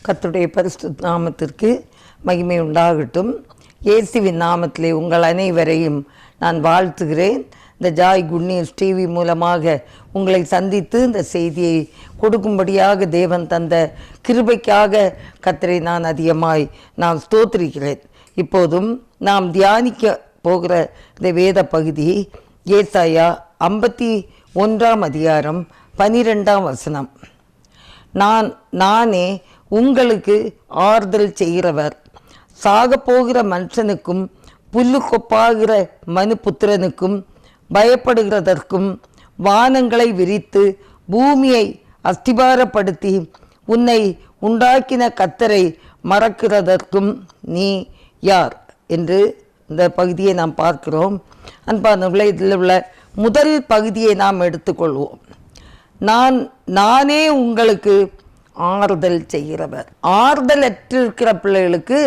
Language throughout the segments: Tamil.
கர்த்தருடைய பரிசுத்த நாமத்திற்கு மகிமை உண்டாகட்டும். இயேசுவின் நாமத்திலே உங்கள் அனைவரையும் நான் வாழ்த்துகிறேன். இந்த ஜாய் குட் நியூஸ் டிவி மூலமாக உங்களை சந்தித்து இந்த செய்தியை கொடுக்கும்படியாக தேவன் தந்த கிருபைக்காக கர்த்தரை நான் அதிகமாய் ஸ்தோத்திரிக்கிறேன். இப்போதும் நாம் தியானிக்க போகிற இந்த வேத பகுதி ஏசாயா 51 அதிகாரம் 12 நானே உங்களுக்கு ஆறுதல் செய்கிறவர், சாகப்போகிற மனுஷனுக்கும் புல்லு கொப்பாகிற மனுபுத்திரனுக்கும் பயப்படுகிறதற்கும் வானங்களை விரித்து பூமியை அஸ்திபாரப்படுத்தி உன்னை உண்டாக்கின கர்த்தரை மறக்கிறதற்கும் நீ யார் என்று இந்த பகுதியை நாம் பார்க்கிறோம். அன்பானவர்களே, இதில் உள்ள முதல் பகுதியை நாம் எடுத்துக்கொள்வோம். நானே உங்களுக்கு ஆறுதல் செய்கிறவர். ஆறுதல் அற்றிருக்கிற பிள்ளைகளுக்கு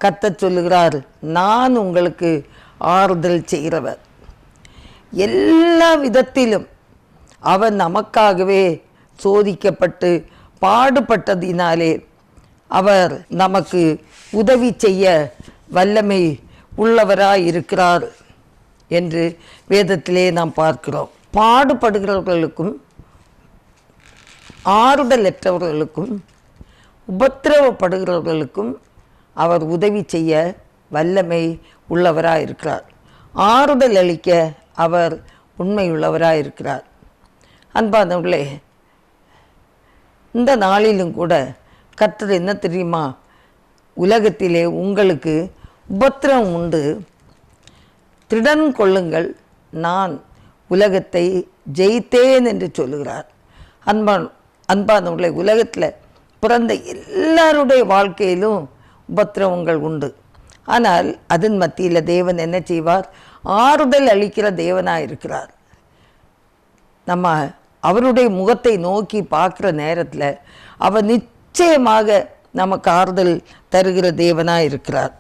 கர்த்தர் சொல்லுகிறார், நான் உங்களுக்கு ஆறுதல் செய்கிறவர். எல்லா விதத்திலும் அவர் நமக்காகவே சோதிக்கப்பட்டு பாடுபட்டதினாலே அவர் நமக்கு உதவி செய்ய வல்லமை உள்ளவராய் இருக்கிறார் என்று வேதத்திலே நாம் பார்க்கிறோம். பாடுபடுகிறவர்களுக்கும் ஆறுதலற்றவர்களுக்கும் உபத்திரவப்படுகிறவர்களுக்கும் அவர் உதவி செய்ய வல்லமை உள்ளவராக இருக்கிறார். ஆறுதல் அளிக்க அவர் உண்மையுள்ளவராக இருக்கிறார். அன்பானவர்களே, இந்த நாளிலும் கூட கர்த்தர் என்ன தெரியுமா, உலகத்திலே உங்களுக்கு உபத்திரம் உண்டு, திடன் கொள்ளுங்கள், நான் உலகத்தை ஜெயித்தேன் என்று சொல்லுகிறார். அன்பானவர்களே, உலகத்தில் பிறந்த எல்லாருடைய வாழ்க்கையிலும் உபத்திரவங்கள் உண்டு. ஆனால் அதன் மத்தியில் தேவன் என்ன செய்வார்? ஆறுதல் அளிக்கிற தேவனாக இருக்கிறார். நம்ம அவருடைய முகத்தை நோக்கி பார்க்குற நேரத்தில் அவர் நிச்சயமாக நமக்கு ஆறுதல் தருகிற தேவனாக இருக்கிறார்.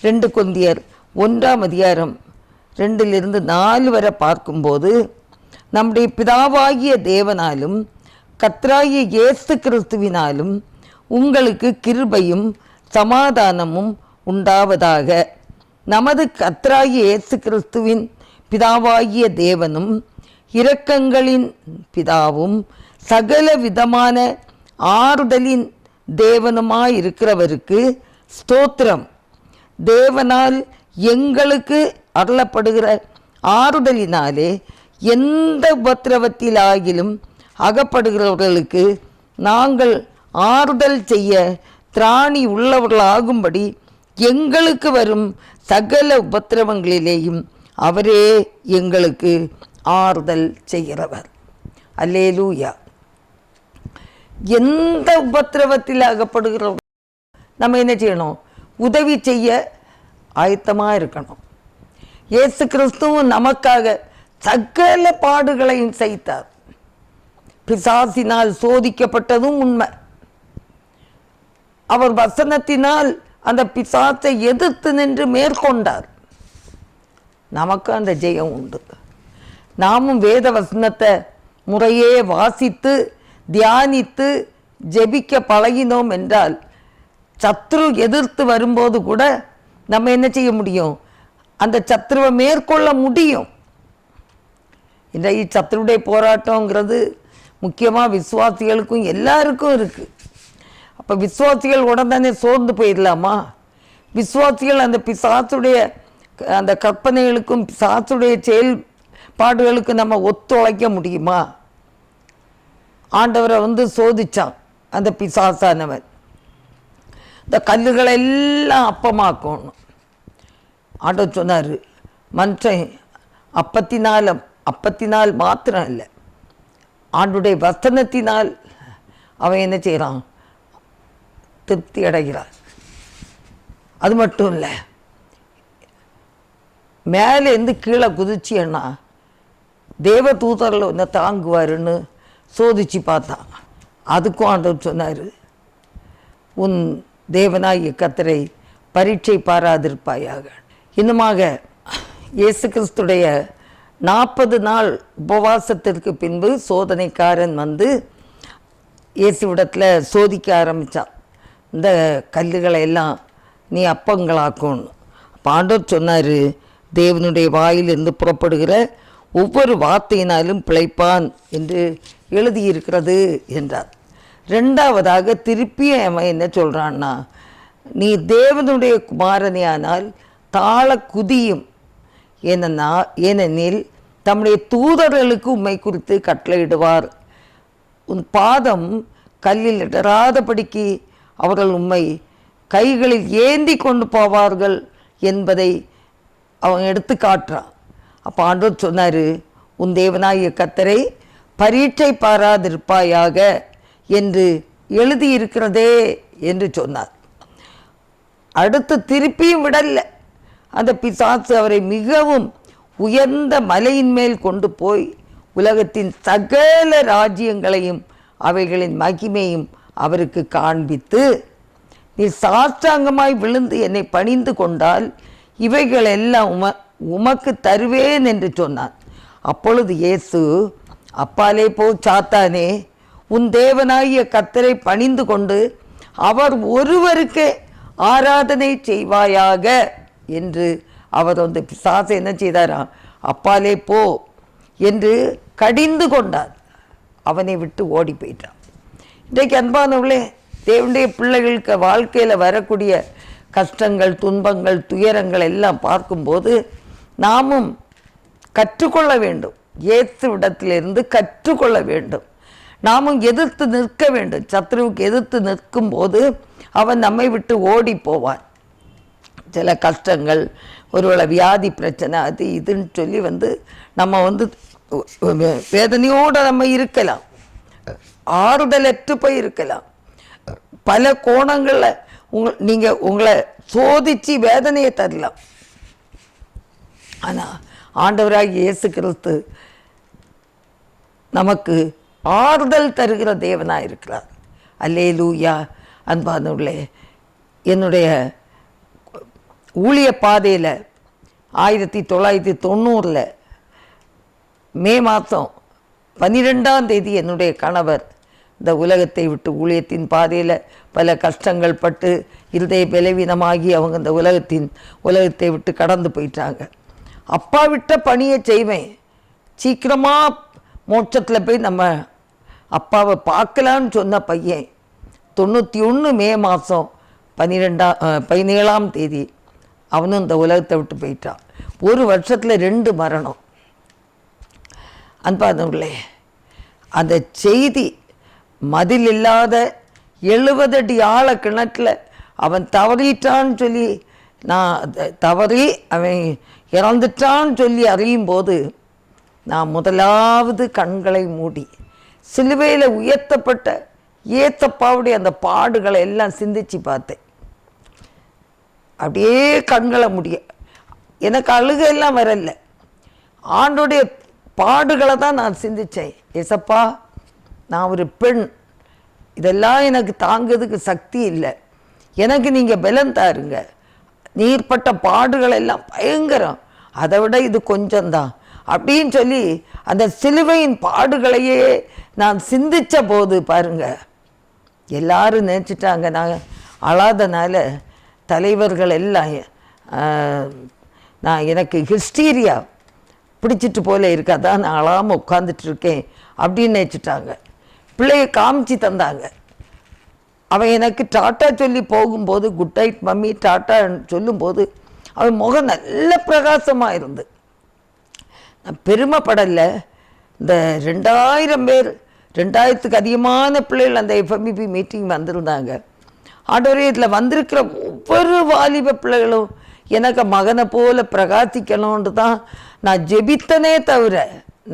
2 கொரிந்தியர் 1 அதிகாரம் 2-4 வரை பார்க்கும்போது, நம்முடைய பிதாவாகிய தேவனாலும் கர்த்தராகிய இயேசு கிறிஸ்துவினாலும் உங்களுக்கு கிருபையும் சமாதானமும் உண்டாவதாக. நமது கர்த்தராகிய இயேசு கிறிஸ்துவின் பிதாவாகிய தேவனும் இரக்கங்களின் பிதாவும் சகல விதமான ஆறுதலின் தேவனுமாயிருக்கிறவருக்கு ஸ்தோத்திரம். தேவனால் எங்களுக்கு அருளப்படுகிற ஆறுதலினாலே எந்த உபத்திரவத்திலாகிலும் அகப்படுகிறவர்களுக்கு நாங்கள் ஆறுதல் செய்ய திராணி உள்ளவர்களாகும்படி எங்களுக்கு வரும் சகல உபத்திரவங்களிலேயும் அவரே எங்களுக்கு ஆறுதல் செய்கிறவர். அல்லேலூயா. எந்த உபத்திரவத்தில் அகப்படுகிறவர்கள் நம்ம என்ன செய்யணும்? உதவி செய்ய ஆயத்தமாக இருக்கணும். இயேசு கிறிஸ்துவும் நமக்காக சகல பாடுகளையும் சகித்தார். பிசாசினால் சோதிக்கப்பட்டதும் உண்மை. அவர் வசனத்தினால் அந்த பிசாசை எதிர்த்து நின்று மேற்கொண்டார். நமக்கு அந்த ஜெயம் உண்டு. நாமும் வேத வசனத்தை முறையே வாசித்து தியானித்து ஜெபிக்க பழகினோம் என்றால் சத்ரு எதிர்த்து வரும்போது கூட நம்ம என்ன செய்ய முடியும்? அந்த சத்ருவை மேற்கொள்ள முடியும். இன்றைய சத்ருடைய போராட்டங்கிறது முக்கியமாக விசுவாசிகளுக்கும் எல்லாருக்கும் இருக்குது. அப்போ விசுவாசிகள் உடனே சோர்ந்து போயிடலாமா? விசுவாசிகள் அந்த பிசாசுடைய அந்த கற்பனைகளுக்கும் பிசாசுடைய செயல்பாடுகளுக்கும் நம்ம ஒத்துழைக்க முடியுமா? ஆண்டவரை சோதிச்சான் அந்த பிசாசானவன். இந்த கல்லுகளை எல்லாம் அப்பமாக்கணும். ஆண்டவர் சொன்னார், மனுஷன் அப்பத்தினால் மாத்திரம் இல்லை, ஆண்டுடைய வசனத்தினால் அவன் என்ன செய்கிறான்? திருப்தி அடைகிறான். அது மட்டும் இல்லை, மேலேருந்து கீழே குதிச்சியன்னா தேவ தூதரில் ஒன்று தாங்குவாருன்னு சோதிச்சு பார்த்தான். அதுக்கும் ஆண்டவர் சொன்னார், உன் தேவனாகிய கர்த்தரை பரீட்சை பாராதிருப்பாயாக. இன்னுமாக இயேசு கிறிஸ்துடைய 40 நாள் உபவாசத்திற்கு பின்பு சோதனைக்காரன் இயேசுவிடத்தில் சோதிக்க ஆரம்பித்தான். இந்த கல்லுகளை எல்லாம் நீ அப்பங்களாக்கும்னு. ஆண்டவர் சொன்னார், தேவனுடைய வாயிலிருந்து புறப்படுகிற ஒவ்வொரு வார்த்தையினாலும் பிழைப்பான் என்று எழுதியிருக்கிறது என்றார். ரெண்டாவதாக திருப்பியும் அவன் என்ன சொல்கிறான்னா, நீ தேவனுடைய குமாரனே ஆனால் தாழ குதியும், ஏனெனில் தம்முடைய தூதர்களுக்கு உம்மை குறித்து கட்டளையிடுவார். உன் பாதம் கல்லில் இடராதபடிக்கு அவர்கள் உம்மை கைகளில் ஏந்தி கொண்டு போவார்கள் என்பதை அவன் எடுத்து காட்டுறான். அப்போ ஆண்டவர் சொன்னார், உன் தேவனாகிய கர்த்தரை பரீட்சை பாராதிருப்பாயாக என்று எழுதியிருக்கிறதே என்று சொன்னார். அடுத்து திருப்பியும் விடல. அந்த பிசாசு அவரை மிகவும் உயர்ந்த மலையின் மேல் கொண்டு போய் உலகத்தின் சகல ராஜ்யங்களையும் அவைகளின் மகிமையும் அவருக்கு காண்பித்து, நீ சாஷ்டாங்கமாய் விழுந்து என்னை பணிந்து கொண்டால் இவைகளெல்லாம் உமக்கு தருவேன் என்று சொன்னான். அப்பொழுது இயேசு, அப்பாலே போ சாத்தானே, உன் தேவனாகிய கர்த்தரை பணிந்து கொண்டு அவர் ஒருவருக்கே ஆராதனை செய்வாயாக என்று அவர் வந்து பிசாசை என்ன செய்தாரா, அப்பாலே போ என்று கடிந்து கொண்டார். அவனை விட்டு ஓடி போயிட்டான். இன்றைக்கு அன்பானவர்களே, தேவனுடைய பிள்ளைகளுக்கு வாழ்க்கையில் வரக்கூடிய கஷ்டங்கள், துன்பங்கள், துயரங்கள் எல்லாம் பார்க்கும்போது நாமும் கற்றுக்கொள்ள வேண்டும். இயேசுவிடத்திலிருந்து கற்றுக்கொள்ள வேண்டும். நாமும் எதிர்த்து நிற்க வேண்டும். சத்ருவுக்கு எதிர்த்து நிற்கும்போது அவன் நம்மை விட்டு ஓடி போவான். சில கஷ்டங்கள், ஒருவேளை வியாதி பிரச்சனை, அது இதுன்னு சொல்லி நம்ம வேதனையோடு நம்ம இருக்கலாம், ஆறுதலற்று போய் இருக்கலாம். பல கோணங்களில் நீங்கள் உங்களை சோதித்து வேதனையை தரலாம். ஆனால் ஆண்டவராகிய இயேசு கிறிஸ்து நமக்கு ஆறுதல் தருகிற தேவனாக இருக்கிறார். அல்லேலூயா. அன்பானவர்களே, என்னுடைய ஊழிய பாதையில் 1990 மே மாதம் 12ஆம் தேதி என்னுடைய கணவர் இந்த உலகத்தை விட்டு, ஊழியத்தின் பாதையில் பல கஷ்டங்கள் பட்டு இருதய பலவீனமாகி அவங்க இந்த உலகத்தை விட்டு கடந்து போயிட்டாங்க. அப்பா விட்ட பணியை செய்வேன், சீக்கிரமாக மோட்சத்தில் போய் நம்ம அப்பாவை பார்க்கலான்னு சொன்ன பையன் 91 மே மாதம் 17ஆம் தேதி அவனும் இந்த உலகத்தை விட்டு போயிட்டான். ஒரு வருஷத்தில் 2 மரணம். அன்பானவர்களே, அந்த செய்தி மதில் இல்லாத 70 அடி ஆழ கிணற்றில் அவன் தவறிட்டான்னு சொல்லி, நான் தவறி அவன் இறந்துட்டான்னு சொல்லி அறியும் போது நான் முதலாவது கண்களை மூடி சிலுவையில் உயர்த்தப்பட்ட ஏசப்பாவுடைய அந்த பாடுகளை எல்லாம் சிந்திச்சு பார்த்தேன். அப்படியே கண்களை முடிய எனக்கு அழுகையெல்லாம் வரல, ஆண்டோடைய பாடுகளை தான் நான் சிந்தித்தேன். ஏசப்பா, நான் ஒரு பெண், இதெல்லாம் எனக்கு தாங்கிறதுக்கு சக்தி இல்லை, எனக்கு நீங்கள் பலம் தாருங்க. நீர்பட்ட பாடுகள் எல்லாம் பயங்கரம், அதை விட இது கொஞ்சம்தான் அப்படின்னு சொல்லி அந்த சிலுவையின் பாடுகளையே நான் சிந்தித்த போது பாருங்க, எல்லாரும் நினச்சிட்டாங்க நான் அழாதனால தலைவர்கள் எல்லாம் நான் எனக்கு ஹிஸ்டீரியா பிடிச்சிட்டு போல இருக்கு, அதான் நான் அழாமல் உட்காந்துட்ருக்கேன் அப்படின்னு நினச்சிட்டாங்க. பிள்ளையை காமிச்சு தந்தாங்க. அவன் எனக்கு டாட்டா சொல்லி போகும்போது, குட் நைட் மம்மி டாட்டா சொல்லும்போது அவன் முகம் நல்ல பிரகாசமாக இருந்து, நான் பெருமைப்படலை. இந்த 2000 பேர், 2000க்கு அதிகமான பிள்ளைகள் அந்த எஃப்எம்இபி மீட்டிங் வந்திருந்தாங்க. ஆண்டவரே, இதில் வந்திருக்கிற ஒவ்வொரு வாலிப பிள்ளைகளும் எனக்கு மகனை போல பிரகாசிக்கணும்னு தான் நான் ஜெபித்தனே தவிர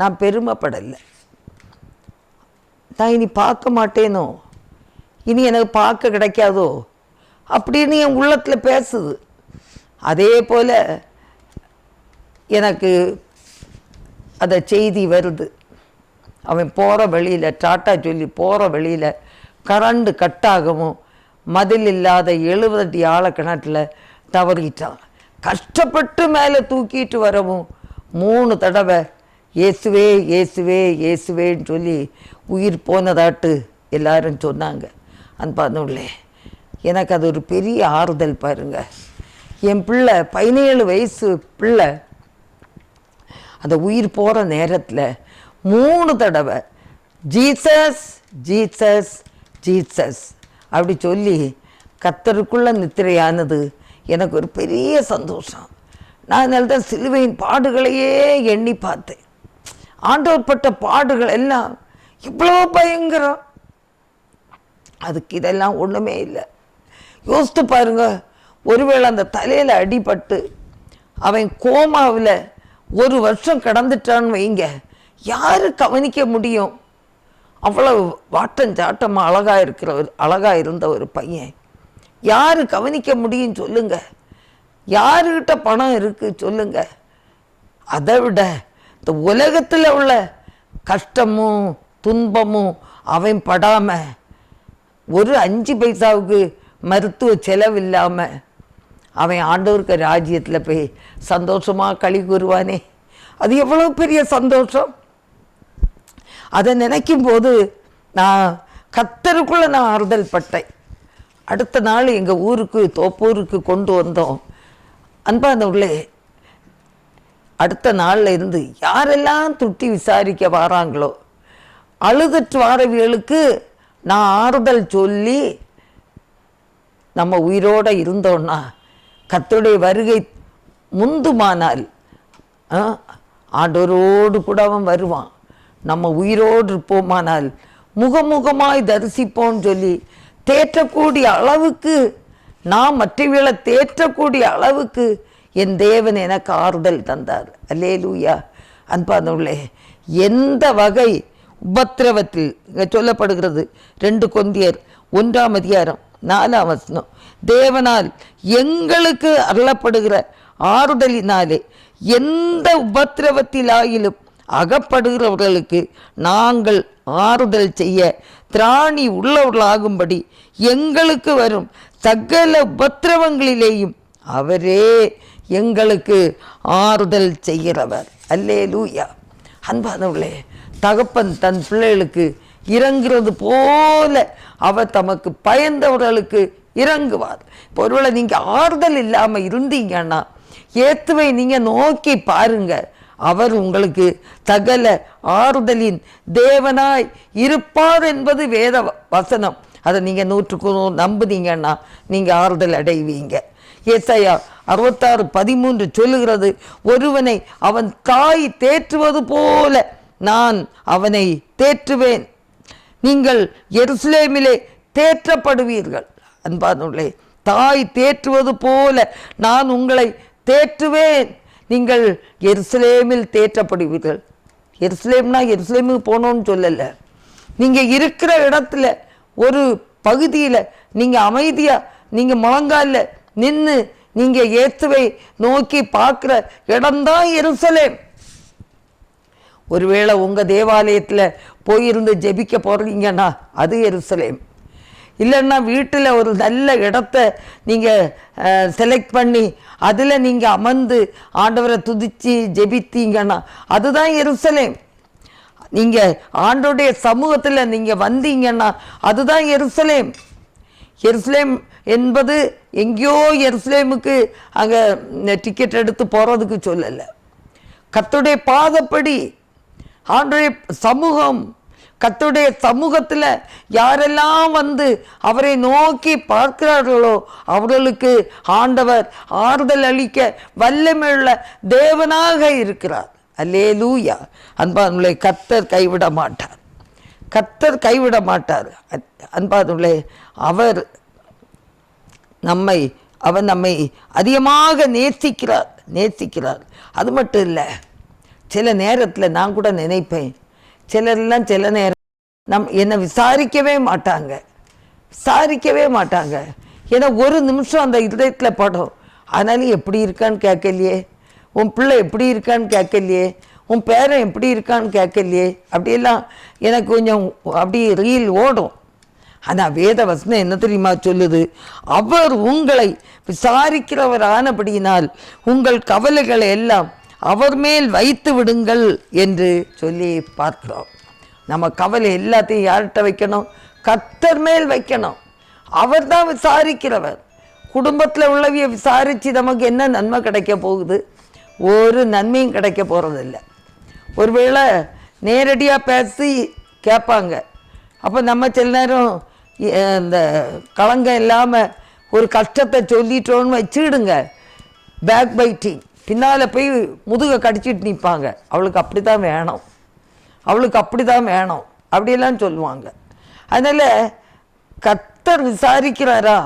நான் பெருமைப்படலை. நான் இனி பார்க்க மாட்டேனோ, இனி எனக்கு பார்க்க கிடைக்காதோ அப்படின்னு என் உள்ளத்தில் பேசுது. அதே போல் எனக்கு அந்த செய்தி வருது. அவன் போகிற வழியில், டாட்டா சொல்லி போகிற வழியில் கரண்டு கட்டாகவும் மதில் இல்லாத 70 அடி ஆழ கிணற்றில் தவறிட்டான். கஷ்டப்பட்டு மேலே தூக்கிட்டு வரவும் 3 தடவை இயேசுவே இயேசுவே இயேசுவேன்னு சொல்லி உயிர் போனதாட்டு எல்லாரும் சொன்னாங்க. அன்பானவர்களே, எனக்கு அது ஒரு பெரிய ஆறுதல் பாருங்க. என் பிள்ளை 17 வயசு பிள்ளை அந்த உயிர் போகிற நேரத்தில் 3 தடவை ஜீசஸ் ஜீசஸ் ஜீசஸ் அப்படி சொல்லி கர்த்தருக்குள்ள நித்திரையானது எனக்கு ஒரு பெரிய சந்தோஷம். நான் அதனால தான் சிலுவையின் பாடுகளையே எண்ணி பார்த்தேன். ஆண்டவர் பட்ட பாடுகள் எல்லாம் இவ்வளோ பயங்கரம், அதுக்கு இதெல்லாம் ஒன்றுமே இல்லை. யோசித்து பாருங்க, ஒருவேளை அந்த தலையில் அடிபட்டு அவன் கோமாவில் 1 வருஷம் கடந்துட்டான்னு வைங்க, யார் கவனிக்க முடியும்? அவ்வளவு வாட்டஞ்சாட்டமாக அழகாக இருந்த ஒரு பையன் யார் கவனிக்க முடியும் சொல்லுங்க? யாருக்கிட்ட பணம் இருக்கு சொல்லுங்க? அதை விட இந்த உலகத்தில் உள்ள கஷ்டமும் துன்பமும் அவன் படாமல் ஒரு 5 பைசாவுக்கு மருத்துவ செலவு இல்லாமல் அவன் ஆண்டவருக்கு ராஜ்யத்தில் போய் சந்தோஷமாக களி கூறுவானே, அது எவ்வளோ பெரிய சந்தோஷம். அதை நினைக்கும் போது நான் கர்த்தருக்குள்ளே நான் ஆறுதல் பட்டேன். அடுத்த நாள் எங்கள் ஊருக்கு தோப்பூருக்கு கொண்டு வந்தோம். அன்பானவர்களே, அடுத்த நாளில் இருந்து யாரெல்லாம் துட்டி விசாரிக்க வராங்களோ அழுதுட்டு வாரவிகளுக்கு நான் ஆறுதல் சொல்லி, நம்ம உயிரோடு இருந்தோன்னா கர்த்தருடைய வருகை முந்துமானால் ஆண்டவரோடு கூட அவன் வருவான். நம்ம உயிரோடு இருப்போமானால் முகமுகமாய் தரிசிப்போன்னு சொல்லி தேற்றக்கூடிய அளவுக்கு, நான் மற்றவர்களை தேற்றக்கூடிய அளவுக்கு என் தேவன் எனக்கு ஆறுதல் தந்தார். அல்லேலூயா. அன்பானவர்களே, எந்த வகை உபத்திரவத்தில் இங்கே சொல்லப்படுகிறது 2 கொரிந்தியர் 1:4 தேவனால் எங்களுக்கு அருளப்படுகிற ஆறுதலினாலே எந்த உபத்திரவத்திலாயிலும் அகப்படுகிறவர்களுக்கு நாங்கள் ஆறுதல் செய்ய திராணி உள்ளவர்களாகும்படி எங்களுக்கு வரும் சகல உபத்திரவங்களிலேயும் அவரே எங்களுக்கு ஆறுதல் செய்கிறவர். அல்லேலூயா. அன்பானவர்களே, தகப்பன் தன் பிள்ளைகளுக்கு இறங்குறது போல அவர் தமக்கு பயந்தவர்களுக்கு இறங்குவார். இப்போ ஒருவேளை நீங்கள் ஆறுதல் இல்லாமல் இருந்தீங்கன்னா இயேசுவை நீங்கள் நோக்கி பாருங்க. அவர் உங்களுக்கு சகல ஆறுதலின் தேவனாய் இருப்பார் என்பது வேத வசனம். அதை நீங்கள் 100க்கு 100 நம்புனீங்கன்னா நீங்கள் ஆறுதல் அடைவீங்க. ஏசாயா 66:13 சொல்லுகிறது, ஒருவனை அவன் தாய் தேற்றுவது போல நான் அவனை தேற்றுவேன், நீங்கள் எருசலேமிலே தேற்றப்படுவீர்கள். அன்பானவர்களே, தாய் தேற்றுவது போல நான் உங்களை தேற்றுவேன், நீங்கள் எருசலேமில் தேற்றப்படுவீர்கள். எருசலேம்னா எருசலேமுக்கு போகணும்னு சொல்லலை, நீங்கள் இருக்கிற இடத்துல ஒரு பகுதியில் நீங்கள் அமைதியாக நீங்கள் முழங்கால நின்று நீங்கள் இயேசுவை நோக்கி பார்க்குற இடம்தான் எருசலேம். ஒருவேளை உங்கள் தேவாலயத்தில் போயிருந்து ஜெபிக்க போகிறீங்கன்னா அது எருசலேம். இல்லைன்னா வீட்டில் ஒரு நல்ல இடத்த நீங்கள் செலக்ட் பண்ணி அதில் நீங்கள் அமர்ந்து ஆண்டவரை துதித்து ஜெபித்தீங்கன்னா அதுதான் எருசலேம். நீங்கள் ஆண்டோடைய சமூகத்தில் நீங்கள் வந்தீங்கன்னா அதுதான் எருசலேம். எருசலேம் என்பது எங்கேயோ எருசலேமுக்கு அங்கே டிக்கெட் எடுத்து போகிறதுக்கு சொல்லலை. கர்த்தருடைய பாதப்படி ஆண்டோடைய சமூகம், கர்த்தருடைய சமூகத்தில் யாரெல்லாம் வந்து அவரை நோக்கி பார்க்கிறார்களோ அவர்களுக்கு ஆண்டவர் ஆறுதல் அளிக்க வல்லமையுள்ள தேவனாக இருக்கிறார். அல்லேலூயா. அன்பானுள்ளே, கர்த்தர் கைவிட மாட்டார், கர்த்தர் கைவிட மாட்டார். அன்பானுள்ளே, அவர் நம்மை அதிகமாக நேசிக்கிறார். அது மட்டும் இல்லை, சில நேரத்தில் நான் கூட நினைப்பேன், சிலரெல்லாம் சில நேரம் என்னை விசாரிக்கவே மாட்டாங்க. ஏன்னா ஒரு நிமிஷம் அந்த இதயத்தில் படும். ஆனாலும் எப்படி இருக்கான்னு கேட்கலையே, உன் பிள்ளை எப்படி இருக்கான்னு கேட்கலையே, உன் பேரன் எப்படி இருக்கான்னு கேட்கலையே, அப்படியெல்லாம் எனக்கு கொஞ்சம் அப்படி ரீல் ஓடும். ஆனால் வேத வசனம் என்ன தெரியுமா சொல்லுது? அவர் உங்களை விசாரிக்கிறவரானபடியினால் உங்கள் கவலைகளை எல்லாம் அவர் மேல் வைத்து விடுங்கள் என்று சொல்லி பார்க்கிறோம். நம்ம கவலை எல்லாத்தையும் யார்கிட்ட வைக்கணும்? கர்த்தர் மேல் வைக்கணும். அவர் தான் விசாரிக்கிறவர். குடும்பத்தில் உள்ளவிய விசாரித்து நமக்கு என்ன நன்மை கிடைக்க போகுது? ஒரு நன்மையும் கிடைக்க போகிறதில்ல. ஒருவேளை நேரடியாக பேசி கேட்பாங்க. அப்போ நம்ம சில நேரம் இந்த களங்கம் இல்லாமல் ஒரு கஷ்டத்தை சொல்லிட்டோன்னு வச்சுக்கிடுங்க, பேக் பைட்டிங், பின்னால் போய் முதுகை கடிச்சிட்டு நிற்பாங்க. அவளுக்கு அப்படி தான் வேணும், அவளுக்கு அப்படி தான் வேணும் அப்படியெல்லாம் சொல்லுவாங்க. அதனால் கர்த்தர் விசாரிக்கிறாரா?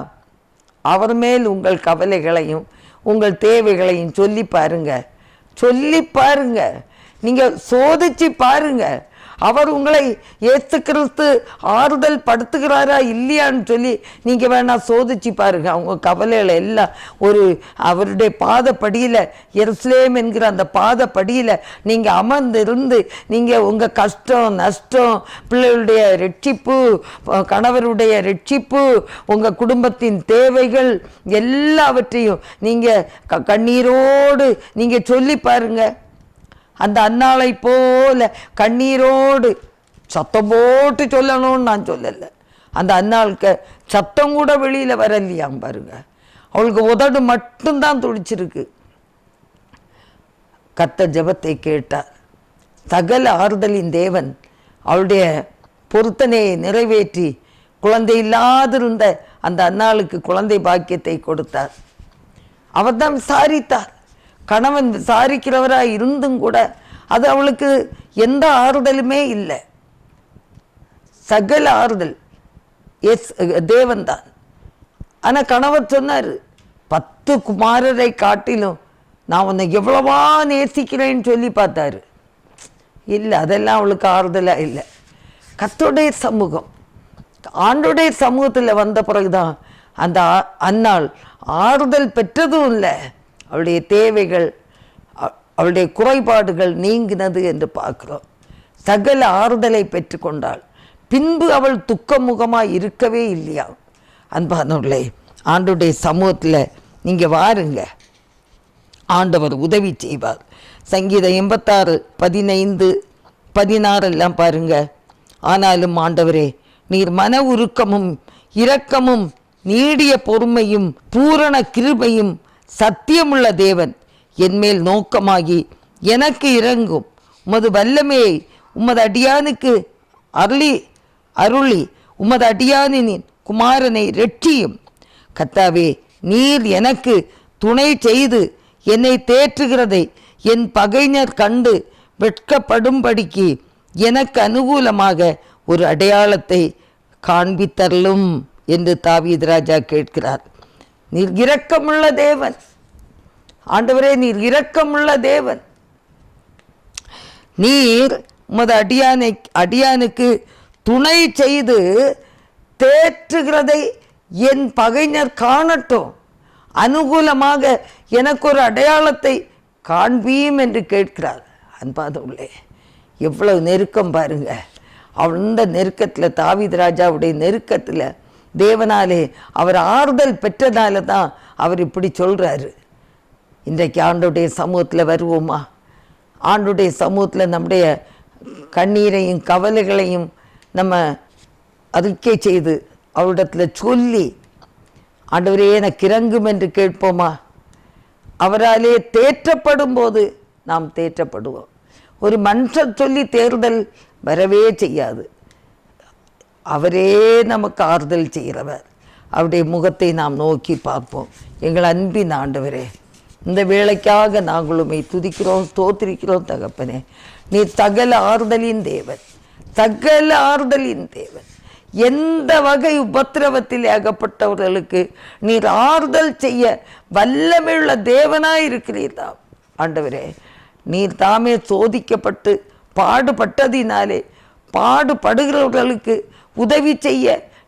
அவர் மேல் உங்கள் கவலைகளையும் உங்கள் தேவைகளையும் சொல்லி பாருங்க, சொல்லி பாருங்க, நீங்கள் சோதிச்சு பாருங்க. அவர் உங்களை இயேசு கிறிஸ்து ஆறுதல் படுத்துகிறாரா இல்லையான்னு சொல்லி நீங்கள் வேணால் சோதிச்சு பாருங்க. அவங்க கவலைகளை எல்லாம் ஒரு அவருடைய பாதப்படியில், எருசலேம் என்கிற அந்த பாதப்படியில் நீங்கள் அமர்ந்திருந்து நீங்கள் உங்கள் கஷ்டம் நஷ்டம், பிள்ளைகளுடைய ரட்சிப்பு, கணவருடைய ரட்சிப்பு, உங்கள் குடும்பத்தின் தேவைகள் எல்லாவற்றையும் நீங்கள் கண்ணீரோடு நீங்கள் சொல்லி பாருங்க. அந்த அன்னாளை போல கண்ணீரோடு சத்தம் போட்டு சொல்லணும்னு நான் சொல்லலை. அந்த அன்னாளுக்கு சத்தம் கூட வெளியில் வரலையாம் பாருங்க. அவளுக்கு உதடு மட்டும்தான் துடிச்சிருக்கு. கர்த்தர் ஜெபத்தை கேட்டார். சகல ஆறுதலின் தேவன் அவளுடைய பொருத்தனையை நிறைவேற்றி குழந்தை இல்லாதிருந்த அந்த அன்னாளுக்கு குழந்தை பாக்கியத்தை கொடுத்தார். அவர் தான் விசாரித்தார். கணவன் விசாரிக்கிறவராக இருந்தும் கூட அது அவளுக்கு எந்த ஆறுதலுமே இல்லை. சகல ஆறுதல் தேவன் தான். ஆனால் கணவர் சொன்னார், 10 குமாரரை காட்டிலும் நான் உன்னை எவ்வளவா நேசிக்கிறேன்னு சொல்லி பார்த்தாரு. இல்லை, அதெல்லாம் அவளுக்கு ஆறுதலாக இல்லை. கர்த்தருடைய சமூகம், ஆண்டோடைய சமூகத்தில் வந்த பிறகுதான் அந்த அன்னாள் ஆறுதல் பெற்றதும் இல்லை, அவளுடைய தேவைகள் அவளுடைய குறைபாடுகள் நீங்கினது என்று பார்க்கிறோம். சகல ஆறுதலை பெற்றுக்கொண்டாள். பின்பு அவள் துக்கமுகமாக இருக்கவே இல்லையா? அன்பானவர்களே, ஆண்டோடைய சமூகத்தில் நீங்கள் வாருங்க, ஆண்டவர் உதவி செய்வார். சங்கீதம் 86, 15, 16 எல்லாம் பாருங்க. ஆனாலும் ஆண்டவரே, நீர் மன உருக்கமும் இரக்கமும் நீடிய பொறுமையும் பூரண கிருபையும் சத்தியமுள்ள தேவன், என்மேல் நோக்கமாகி எனக்கு இறங்கும். உமது வல்லமையை உமது அடியானுக்கு அருளி உமது அடியானின் குமாரனை இரட்சியும். கர்த்தாவே, நீர் எனக்கு துணை செய்து என்னை தேற்றுகிறதை என் பகைஞர் கண்டு வெட்கப்படும்படிக்கு எனக்கு அனுகூலமாக ஒரு அடையாளத்தை காண்பித்தரலும் என்று தாவீது ராஜா கேட்கிறார். நீர் இரக்கமுள்ள தேவன் ஆண்டவரே, நீர் இரக்கமுள்ள தேவன். நீர் உமது அடியானுக்கு துணை செய்து தேற்றுகிறதை என் பகைஞர் காணட்டும், அனுகூலமாக எனக்கு ஒரு அடையாளத்தை காண்பியும் என்று கேட்கிறார். அன்பாதவர்களே, எவ்வளவு நெருக்கம் பாருங்க. அந்த நெருக்கத்தில், தாவீது ராஜாவுடைய நெருக்கத்தில் தேவனாலே அவர் ஆறுதல் பெற்றதால தான் அவர் இப்படி சொல்கிறாரு. இன்றைக்கு ஆண்டோடைய சமூகத்தில் வருவோமா? ஆண்டோடைய சமூகத்தில் நம்முடைய கண்ணீரையும் கவலைகளையும் நம்ம அறிக்கை செய்து அவரிடத்தில் சொல்லி, ஆண்டவரே எனக்கு இறங்கும் என்று கேட்போமா? அவராலே தேற்றப்படும் போது நாம் தேற்றப்படுவோம். ஒரு மனுஷன் சொல்லி தேர்தல் வரவே செய்யாது. அவரே நமக்கு ஆறுதல் செய்கிறவர். அவருடைய முகத்தை நாம் நோக்கி பார்ப்போம். எங்கள் அன்பின் ஆண்டவரே, இந்த வேளைக்காக நாங்கள் உம்மை துதிக்கிறோம், ஸ்தோத்திரிக்கிறோம். தகப்பனே, நீர் சகல ஆறுதலின் தேவன், சகல ஆறுதலின் தேவன். எந்த வகை உபத்திரவத்தில் அகப்பட்டவர்களுக்கு நீர் ஆறுதல் செய்ய வல்லமையுள்ள தேவனாய் இருக்கிறீர்தாம். ஆண்டவரே, நீர் தாமே சோதிக்கப்பட்டு பாடுபட்டதினாலே பாடுபடுகிறவர்களுக்கு உதவி செய்ய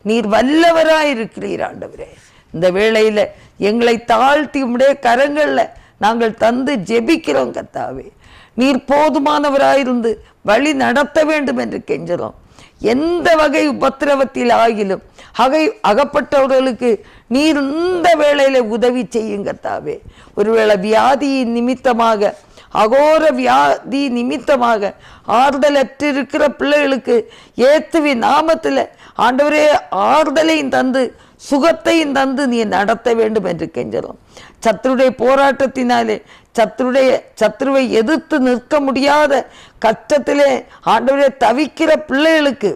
நீர் வல்லவராய் இருக்கிறீர். ஆண்டவரே, இந்த வேளையில் எங்களை தாழ்த்தி உம்முடைய கரங்களில் நாங்கள் தந்து ஜெபிக்கிறோம். கர்த்தாவே, நீர் போதுமானவராயிருந்து வழி நடத்த வேண்டும் என்று கெஞ்சுறோம். எந்த வகை உபத்திரவத்தில் ஆகிலும் அகப்பட்டவர்களுக்கு நீர் இந்த வேளையில் உதவி செய்யுங்க. கர்த்தாவே, ஒருவேளை வியாதியின் நிமித்தமாக, அகோர வியாதி நிமித்தமாக ஆறுதலற்றிருக்கிற பிள்ளைகளுக்கு இயேசுவின் நாமத்தில் ஆண்டவரே ஆறுதலையும் தந்து சுகத்தையும் தந்து நீ நடத்த வேண்டும் என்று கெஞ்சறோம். சத்துருடைய போராட்டத்தினாலே சத்துருவை எதிர்த்து நிற்க முடியாத கஷ்டத்திலே ஆண்டவரே தவிக்கிற பிள்ளைகளுக்கு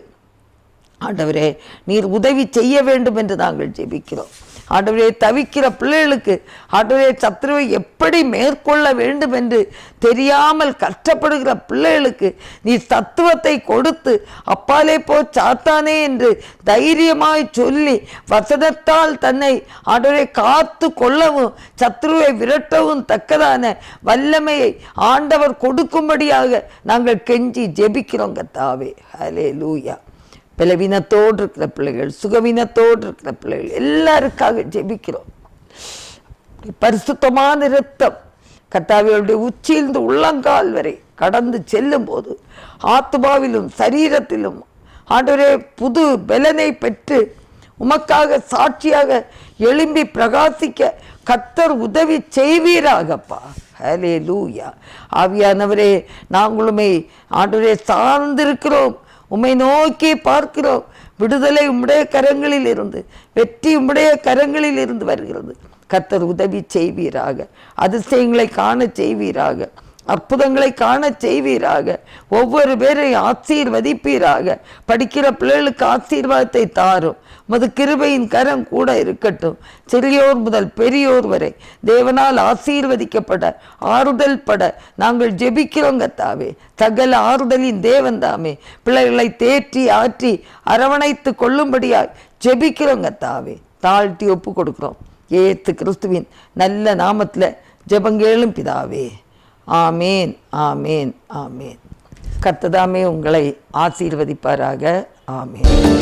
ஆண்டவரே நீர் உதவி செய்ய வேண்டும் என்று நாங்கள் ஜெபிக்கிறோம். ஆண்டவரே தவிக்கிற பிள்ளைகளுக்கு ஆண்டவரே சத்துருவை எப்படி மேற்கொள்ள வேண்டும் என்று தெரியாமல் கஷ்டப்படுகிற பிள்ளைகளுக்கு நீர் தத்துவத்தை கொடுத்து அப்பாலே போ சாத்தானே என்று தைரியமாய் சொல்லி வசனத்தால் தன்னை ஆண்டவரை காத்து கொள்ளவும் சத்துருவை விரட்டவும் தக்கதான வல்லமையை ஆண்டவர் கொடுக்கும்படியாக நாங்கள் கெஞ்சி ஜெபிக்கிறோம் கர்த்தாவே. ஹல்லேலூயா. பலவீனத்தோடு இருக்கிற பிள்ளைகள், சுகவீனத்தோடு இருக்கிற பிள்ளைகள் எல்லாருக்காக ஜெபிக்கிறோம். பரிசுத்தமான இரத்தம் கர்த்தாவினுடைய உச்சியிலிருந்து உள்ளங்கால் வரை கடந்து செல்லும் போது ஆத்துமாவிலும் சரீரத்திலும் ஆண்டவரே புது பலனை பெற்று உமக்காக சாட்சியாக எழும்பி பிரகாசிக்க கர்த்தர் உதவி செய்வீராகப்பா. ஹல்லேலூயா. ஆவியானவரே, நாங்களுமே ஆண்டவரே சார்ந்திருக்கிறோம், உம்மை நோக்கி பார்க்கிறோம். விடுதலை உம்முடைய கரங்களில் இருந்து, வெற்றி உம்முடைய கரங்களில் இருந்து வருகிறது. கர்த்தர் உதவி செய்வீராக, அதிசயங்களை காண செய்வீராக, அற்புதங்களை காண செய்வீராக, ஒவ்வொரு பேரையும் ஆசீர்வதிப்பீராக. படிக்கிற பிள்ளைகளுக்கு ஆசீர்வாதத்தை தாரும். உமது கிருபையின் கரம் கூட இருக்கட்டும். சிறியோர் முதல் பெரியோர் வரை தேவனால் ஆசீர்வதிக்கப்பட ஆறுதல் பட நாங்கள் ஜெபிக்கிறோம் கர்த்தாவே. சகல ஆறுதலின் தேவன் தாமே பிள்ளைகளை தேற்றி ஆற்றி அரவணைத்து கொள்ளும்படியாய் ஜெபிக்கிறோம் கர்த்தாவே. தாழ்த்தி ஒப்பு கொடுக்கிறோம் ஏத்து கிறிஸ்துவின் நல்ல நாமத்தில் ஜெபங்கேளும் பிதாவே. ஆமேன், ஆமேன், ஆமேன். கர்த்தர் தாமே உங்களை ஆசீர்வதிப்பாராக. ஆமேன்.